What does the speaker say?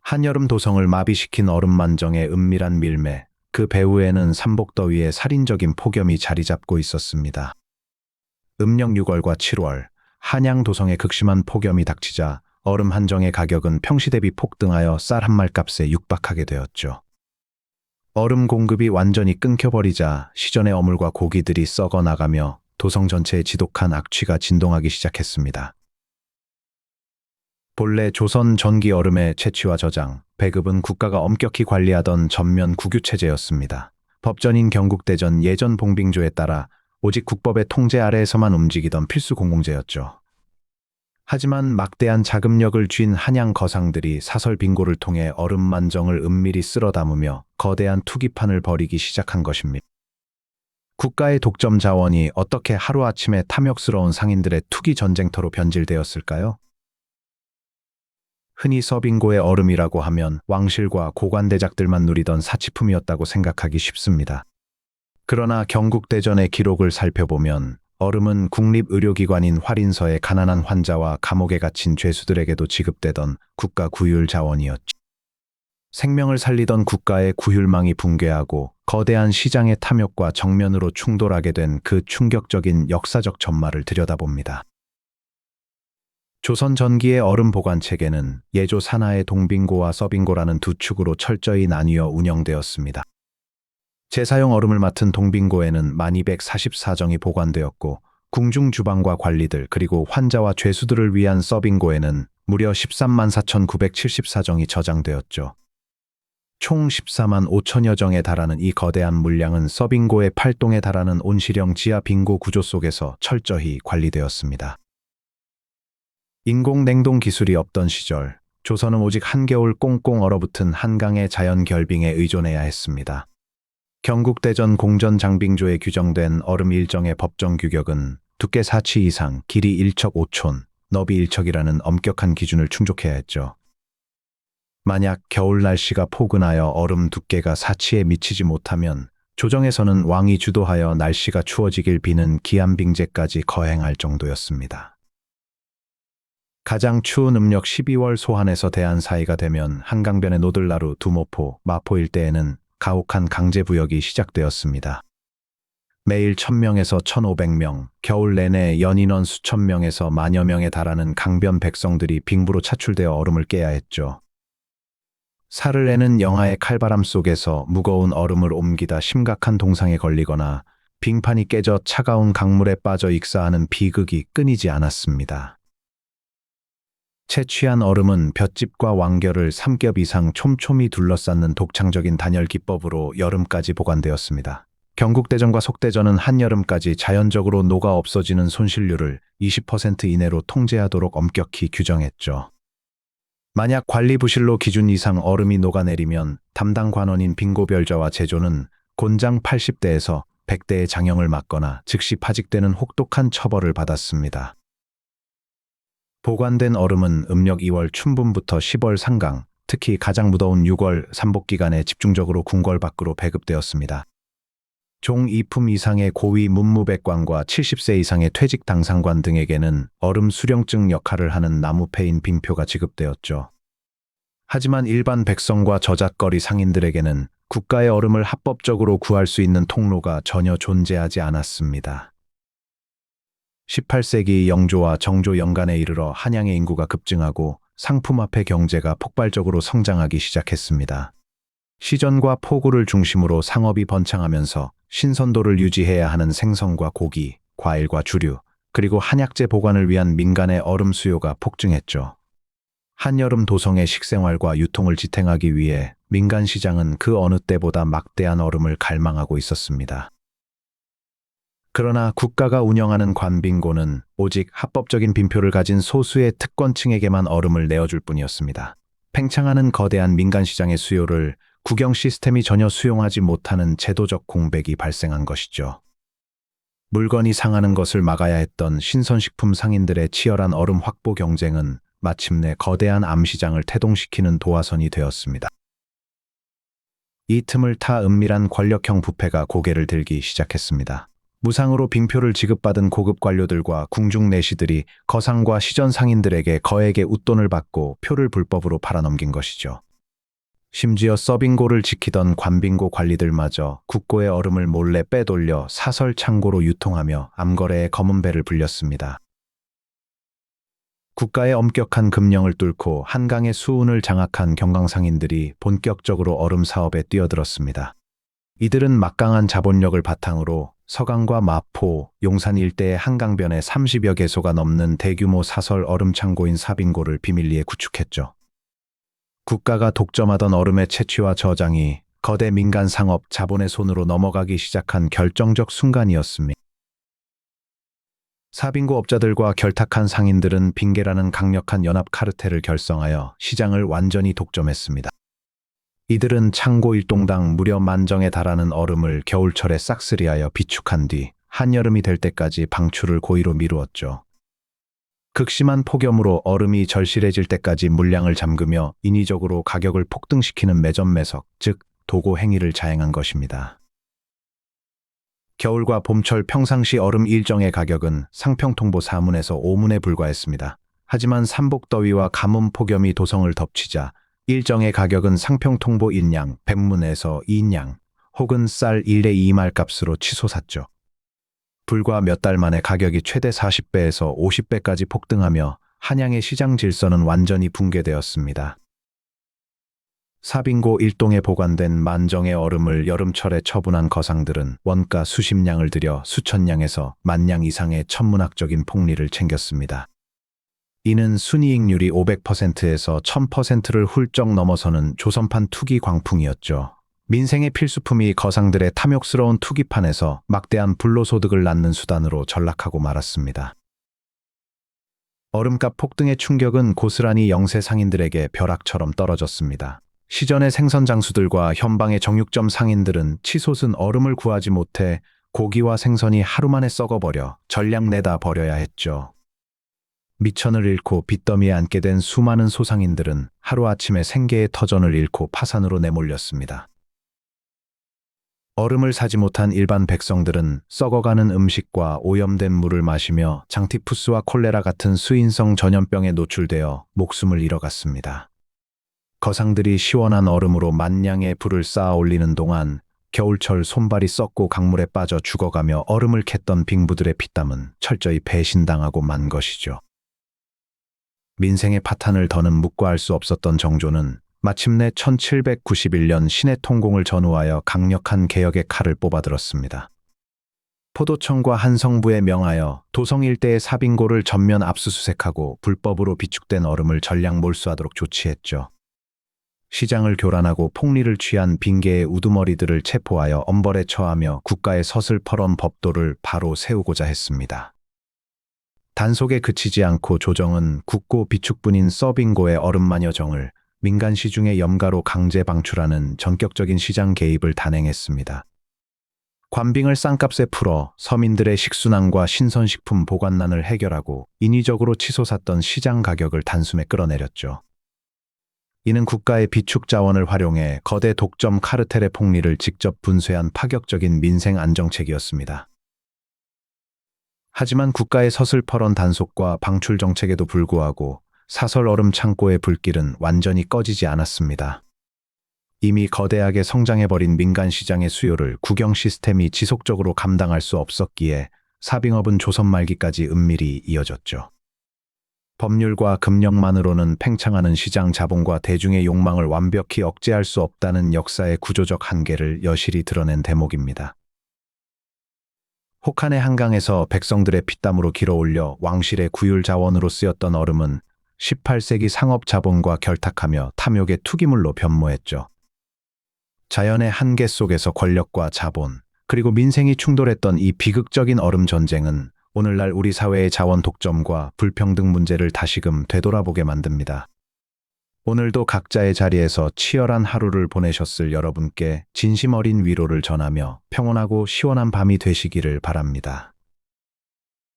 한여름 도성을 마비시킨 얼음만정의 은밀한 밀매, 그 배후에는 삼복더위의 살인적인 폭염이 자리 잡고 있었습니다. 음력 6월과 7월, 한양 도성에 극심한 폭염이 닥치자 얼음 한 정의 가격은 평시 대비 폭등하여 쌀 한 말 값에 육박하게 되었죠. 얼음 공급이 완전히 끊겨버리자 시전의 어물과 고기들이 썩어 나가며 도성 전체에 지독한 악취가 진동하기 시작했습니다. 본래 조선 전기 얼음의 채취와 저장, 배급은 국가가 엄격히 관리하던 전면 국유체제였습니다. 법전인 경국대전 예전 봉빙조에 따라 오직 국법의 통제 아래에서만 움직이던 필수 공공재였죠. 하지만 막대한 자금력을 쥔 한양 거상들이 사설 빙고를 통해 얼음 만정을 은밀히 쓸어 담으며 거대한 투기판을 벌이기 시작한 것입니다. 국가의 독점 자원이 어떻게 하루아침에 탐욕스러운 상인들의 투기 전쟁터로 변질되었을까요? 흔히 서빙고의 얼음이라고 하면 왕실과 고관대작들만 누리던 사치품이었다고 생각하기 쉽습니다. 그러나 경국대전의 기록을 살펴보면 얼음은 국립의료기관인 활인서의 가난한 환자와 감옥에 갇힌 죄수들에게도 지급되던 국가 구휼 자원이었죠. 생명을 살리던 국가의 구휼망이 붕괴하고 거대한 시장의 탐욕과 정면으로 충돌하게 된 그 충격적인 역사적 전말을 들여다봅니다. 조선 전기의 얼음 보관 체계는 예조 산하의 동빙고와 서빙고라는 두 축으로 철저히 나뉘어 운영되었습니다. 제사용 얼음을 맡은 동빙고에는 1244정이 보관되었고 궁중 주방과 관리들 그리고 환자와 죄수들을 위한 서빙고에는 무려 13만 4,974정이 저장되었죠. 총 14만 5천여 정에 달하는 이 거대한 물량은 서빙고의 8동에 달하는 온실형 지하 빙고 구조 속에서 철저히 관리되었습니다. 인공 냉동 기술이 없던 시절, 조선은 오직 한겨울 꽁꽁 얼어붙은 한강의 자연 결빙에 의존해야 했습니다. 경국대전 공전장빙조에 규정된 얼음 일정의 법정 규격은 두께 4치 이상, 길이 1척 5촌, 너비 1척이라는 엄격한 기준을 충족해야 했죠. 만약 겨울 날씨가 포근하여 얼음 두께가 4치에 미치지 못하면 조정에서는 왕이 주도하여 날씨가 추워지길 비는 기암빙제까지 거행할 정도였습니다. 가장 추운 음력 12월 소환에서 대한 사이가 되면 한강변의 노들나루, 두모포, 마포 일대에는 가혹한 강제부역이 시작되었습니다. 매일 1000명에서 1500명, 겨울 내내 연인원 수천 명에서 만여 명에 달하는 강변 백성들이 빙부로 차출되어 얼음을 깨야 했죠. 살을 내는 영하의 칼바람 속에서 무거운 얼음을 옮기다 심각한 동상에 걸리거나 빙판이 깨져 차가운 강물에 빠져 익사하는 비극이 끊이지 않았습니다. 채취한 얼음은 볏짚과 왕겨를 3겹 이상 촘촘히 둘러싸는 독창적인 단열 기법으로 여름까지 보관되었습니다. 경국대전과 속대전은 한여름까지 자연적으로 녹아 없어지는 손실률을 20% 이내로 통제하도록 엄격히 규정했죠. 만약 관리 부실로 기준 이상 얼음이 녹아내리면 담당 관원인 빙고별자와 제조는 곤장 80대에서 100대의 장형을 맞거나 즉시 파직되는 혹독한 처벌을 받았습니다. 보관된 얼음은 음력 2월 춘분부터 10월 상강, 특히 가장 무더운 6월 삼복기간에 집중적으로 궁궐 밖으로 배급되었습니다. 종 2품 이상의 고위 문무백관과 70세 이상의 퇴직 당상관 등에게는 얼음 수령증 역할을 하는 나무패인 빙표가 지급되었죠. 하지만 일반 백성과 저잣거리 상인들에게는 국가의 얼음을 합법적으로 구할 수 있는 통로가 전혀 존재하지 않았습니다. 18세기 영조와 정조 연간에 이르러 한양의 인구가 급증하고 상품화폐 경제가 폭발적으로 성장하기 시작했습니다. 시전과 포구를 중심으로 상업이 번창하면서 신선도를 유지해야 하는 생선과 고기, 과일과 주류, 그리고 한약재 보관을 위한 민간의 얼음 수요가 폭증했죠. 한여름 도성의 식생활과 유통을 지탱하기 위해 민간 시장은 그 어느 때보다 막대한 얼음을 갈망하고 있었습니다. 그러나 국가가 운영하는 관빙고는 오직 합법적인 빈표를 가진 소수의 특권층에게만 얼음을 내어줄 뿐이었습니다. 팽창하는 거대한 민간 시장의 수요를 국영 시스템이 전혀 수용하지 못하는 제도적 공백이 발생한 것이죠. 물건이 상하는 것을 막아야 했던 신선식품 상인들의 치열한 얼음 확보 경쟁은 마침내 거대한 암시장을 태동시키는 도화선이 되었습니다. 이 틈을 타 은밀한 권력형 부패가 고개를 들기 시작했습니다. 무상으로 빙표를 지급받은 고급 관료들과 궁중 내시들이 거상과 시전 상인들에게 거액의 웃돈을 받고 표를 불법으로 팔아넘긴 것이죠. 심지어 서빙고를 지키던 관빙고 관리들마저 국고의 얼음을 몰래 빼돌려 사설 창고로 유통하며 암거래의 검은 배를 불렸습니다. 국가의 엄격한 금령을 뚫고 한강의 수운을 장악한 경강상인들이 본격적으로 얼음 사업에 뛰어들었습니다. 이들은 막강한 자본력을 바탕으로 서강과 마포, 용산 일대의 한강변에 30여 개소가 넘는 대규모 사설 얼음 창고인 사빙고를 비밀리에 구축했죠. 국가가 독점하던 얼음의 채취와 저장이 거대 민간 상업 자본의 손으로 넘어가기 시작한 결정적 순간이었습니다. 사빙고 업자들과 결탁한 상인들은 빙계라는 강력한 연합 카르텔을 결성하여 시장을 완전히 독점했습니다. 이들은 창고 일동당 무려 10,000정에 달하는 얼음을 겨울철에 싹쓸이하여 비축한 뒤 한여름이 될 때까지 방출을 고의로 미루었죠. 극심한 폭염으로 얼음이 절실해질 때까지 물량을 잠그며 인위적으로 가격을 폭등시키는 매점 매석, 즉 도고 행위를 자행한 것입니다. 겨울과 봄철 평상시 얼음 1정의 가격은 상평통보 4문에서 5문에 불과했습니다. 하지만 삼복더위와 가뭄 폭염이 도성을 덮치자 1정의 가격은 상평통보 1냥, 100문에서 2냥, 혹은 쌀 1대 2말 값으로 치솟았죠. 불과 몇 달 만에 가격이 최대 40배에서 50배까지 폭등하며 한양의 시장 질서는 완전히 붕괴되었습니다. 사빙고 일동에 보관된 10,000정의 얼음을 여름철에 처분한 거상들은 원가 수십냥을 들여 수천냥에서 10,000냥 이상의 천문학적인 폭리를 챙겼습니다. 이는 순이익률이 500%에서 1000%를 훌쩍 넘어서는 조선판 투기 광풍이었죠. 민생의 필수품이 거상들의 탐욕스러운 투기판에서 막대한 불로소득을 낳는 수단으로 전락하고 말았습니다. 얼음값 폭등의 충격은 고스란히 영세 상인들에게 벼락처럼 떨어졌습니다. 시전의 생선장수들과 현방의 정육점 상인들은 치솟은 얼음을 구하지 못해 고기와 생선이 하루 만에 썩어버려 전량 내다 버려야 했죠. 미천을 잃고 빚더미에 앉게 된 수많은 소상인들은 하루아침에 생계의 터전을 잃고 파산으로 내몰렸습니다. 얼음을 사지 못한 일반 백성들은 썩어가는 음식과 오염된 물을 마시며 장티푸스와 콜레라 같은 수인성 전염병에 노출되어 목숨을 잃어갔습니다. 거상들이 시원한 얼음으로 만냥의 불을 쌓아 올리는 동안 겨울철 손발이 썩고 강물에 빠져 죽어가며 얼음을 캤던 빙부들의 피땀은 철저히 배신당하고 만 것이죠. 민생의 파탄을 더는 묵과할 수 없었던 정조는 마침내 1791년 신해 통공을 전후하여 강력한 개혁의 칼을 뽑아들었습니다. 포도청과 한성부에 명하여 도성 일대의 사빙고를 전면 압수수색하고 불법으로 비축된 얼음을 전량 몰수하도록 조치했죠. 시장을 교란하고 폭리를 취한 빙계의 우두머리들을 체포하여 엄벌에 처하며 국가의 서슬퍼런 법도를 바로 세우고자 했습니다. 단속에 그치지 않고 조정은 국고 비축분인 서빙고의 얼음마녀 정을 민간 시중에 염가로 강제 방출하는 전격적인 시장 개입을 단행했습니다. 관빙을 싼값에 풀어 서민들의 식순환과 신선식품 보관난을 해결하고 인위적으로 치솟았던 시장 가격을 단숨에 끌어내렸죠. 이는 국가의 비축 자원을 활용해 거대 독점 카르텔의 폭리를 직접 분쇄한 파격적인 민생 안정책이었습니다. 하지만 국가의 서슬퍼런 단속과 방출 정책에도 불구하고 사설 얼음 창고의 불길은 완전히 꺼지지 않았습니다. 이미 거대하게 성장해버린 민간 시장의 수요를 국영 시스템이 지속적으로 감당할 수 없었기에 사빙업은 조선 말기까지 은밀히 이어졌죠. 법률과 금령만으로는 팽창하는 시장 자본과 대중의 욕망을 완벽히 억제할 수 없다는 역사의 구조적 한계를 여실히 드러낸 대목입니다. 혹한의 한강에서 백성들의 피땀으로 길어올려 왕실의 구율 자원으로 쓰였던 얼음은 18세기 상업 자본과 결탁하며 탐욕의 투기물로 변모했죠. 자연의 한계 속에서 권력과 자본, 그리고 민생이 충돌했던 이 비극적인 얼음 전쟁은 오늘날 우리 사회의 자원 독점과 불평등 문제를 다시금 되돌아보게 만듭니다. 오늘도 각자의 자리에서 치열한 하루를 보내셨을 여러분께 진심 어린 위로를 전하며 평온하고 시원한 밤이 되시기를 바랍니다.